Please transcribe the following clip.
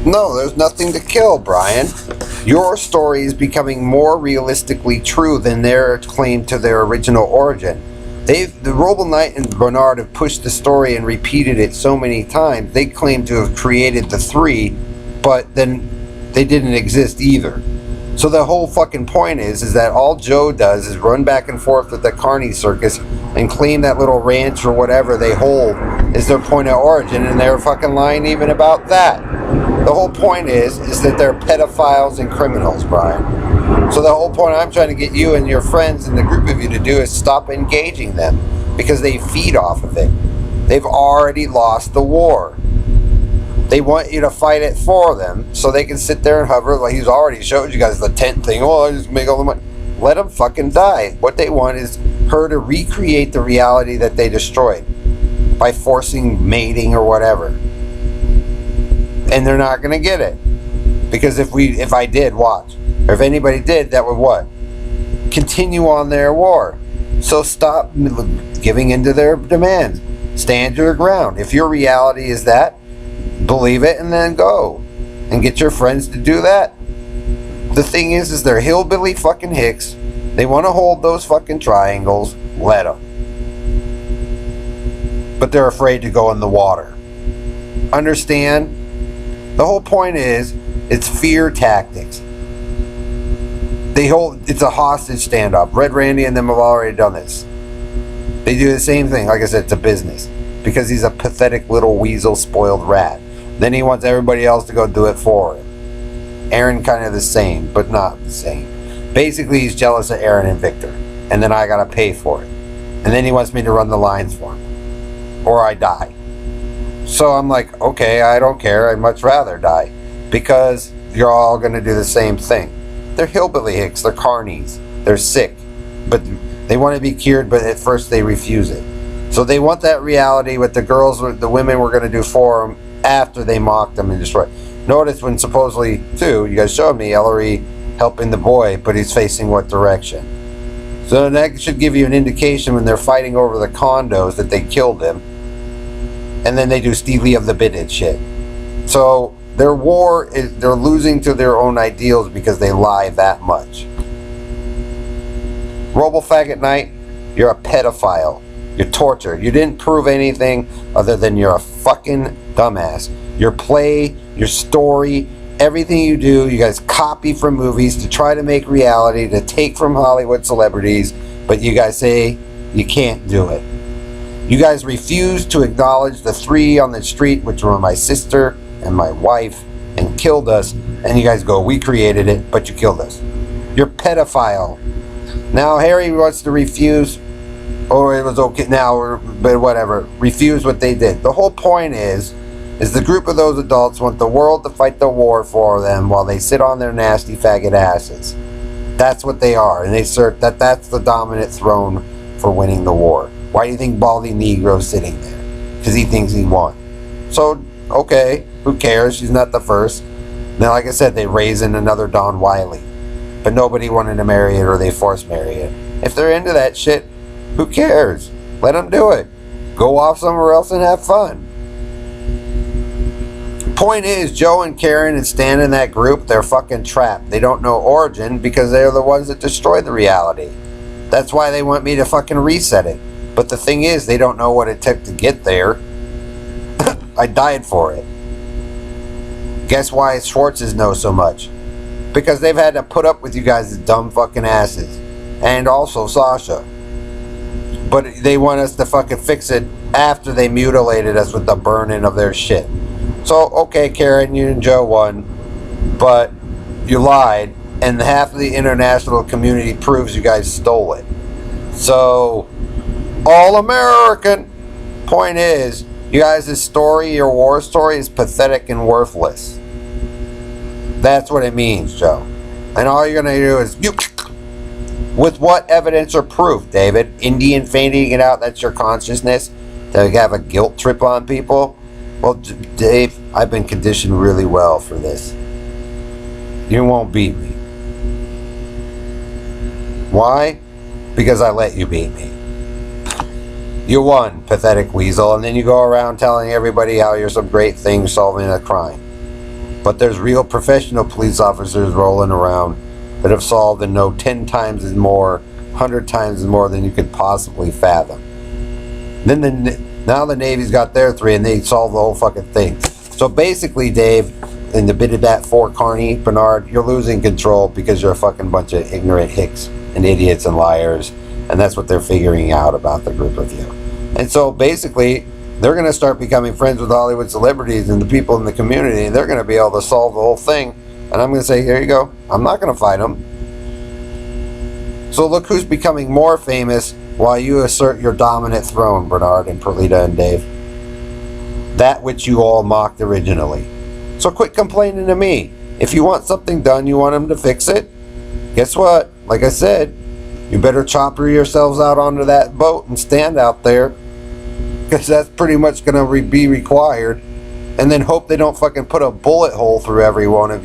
No, there's nothing to kill, Brian. Your story is becoming more realistically true than their claim to their original origin. The Roble Knight and Bernard have pushed the story and repeated it so many times. They claim to have created the three, but then they didn't exist either. So the whole fucking point is that all Joe does is run back and forth with the Carney Circus and claim that little ranch or whatever they hold is their point of origin, and they're fucking lying even about that. The whole point is that they're pedophiles and criminals, Brian. So the whole point I'm trying to get you and your friends and the group of you to do is stop engaging them, because they feed off of it. They've already lost the war. They want you to fight it for them so they can sit there and hover, like he's already showed you guys the tent thing. Oh, I just make all the money. Let them fucking die. What they want is her to recreate the reality that they destroyed by forcing mating or whatever. And they're not going to get it. Because if I did, watch. Or if anybody did, that would what? Continue on their war. So stop giving into their demands. Stand your ground. If your reality is that, believe it and then go. And get your friends to do that. The thing is they're hillbilly fucking hicks. They want to hold those fucking triangles. Let them. But they're afraid to go in the water. Understand? The whole point is, it's fear tactics. It's a hostage standoff. Red Randy and them have already done this. They do the same thing. Like I said, it's a business. Because he's a pathetic little weasel spoiled rat. Then he wants everybody else to go do it for him. Aaron kind of the same, but not the same. Basically, he's jealous of Aaron and Victor. And then I gotta pay for it. And then he wants me to run the lines for him. Or I die. So I'm like, okay, I don't care. I'd much rather die. Because you're all gonna do the same thing. They're hillbilly hicks. They're carnies. They're sick. But they want to be cured, but at first they refuse it. So they want that reality with the women were going to do for them after they mocked them and destroyed. Notice when supposedly, too, you guys showed me Ellery helping the boy, but he's facing what direction. So that should give you an indication when they're fighting over the condos that they killed him. And then they do Steely of the Bitted shit. So their war is, they're losing to their own ideals because they lie that much. Roble Faggot Knight, you're a pedophile. You're tortured. You didn't prove anything other than you're a fucking dumbass. Your play, your story, everything you do, you guys copy from movies to try to make reality, to take from Hollywood celebrities, but you guys say you can't do it. You guys refuse to acknowledge the three on the street, which were my sister and my wife, and killed us, and you guys go, we created it, but you killed us. You're pedophile. Now Harry wants to refuse, or it was okay now, but whatever, refuse what they did. The whole point is the group of those adults want the world to fight the war for them while they sit on their nasty faggot asses. That's what they are, and they assert that that's the dominant throne for winning the war. Why do you think Baldy Negro's sitting there? Because he thinks he won. So, okay, who cares? She's not the first. Now, like I said, they raise in another Don Wiley. But nobody wanted to marry it, or they forced marry it. If they're into that shit, who cares? Let them do it. Go off somewhere else and have fun. Point is, Joe and Karen and Stan in that group, they're fucking trapped. They don't know origin because they're the ones that destroyed the reality. That's why they want me to fucking reset it. But the thing is, they don't know what it took to get there. I died for it. Guess why Schwartzes know so much? Because they've had to put up with you guys' dumb fucking asses. And also Sasha. But they want us to fucking fix it after they mutilated us with the burning of their shit. So, okay, Karen, you and Joe won. But you lied. And half of the international community proves you guys stole it. So, all American. Point is, you guys' story, your war story, is pathetic and worthless. That's what it means, Joe. And all you're going to do is... With what evidence or proof, David? Indian fainting it out, that's your consciousness? To have a guilt trip on people? Well, Dave, I've been conditioned really well for this. You won't beat me. Why? Because I let you beat me. You won, pathetic weasel, and then you go around telling everybody how you're some great thing solving a crime. But there's real professional police officers rolling around that have solved and know 10 times as more, 100 times as more than you could possibly fathom. Now the Navy's got their 3 and they solve the whole fucking thing. So basically, Dave, in the bit of that Fort Kearny, Bernard, you're losing control because you're a fucking bunch of ignorant hicks and idiots and liars. And that's what they're figuring out about the group of you. And so basically, they're going to start becoming friends with Hollywood celebrities and the people in the community, and they're going to be able to solve the whole thing. And I'm going to say, here you go. I'm not going to fight them. So look who's becoming more famous while you assert your dominant throne, Bernard and Perlita and Dave. That which you all mocked originally. So quit complaining to me. If you want something done, you want them to fix it, guess what? Like I said, you better chopper yourselves out onto that boat and stand out there, because that's pretty much going to be required. And then hope they don't fucking put a bullet hole through every one of you.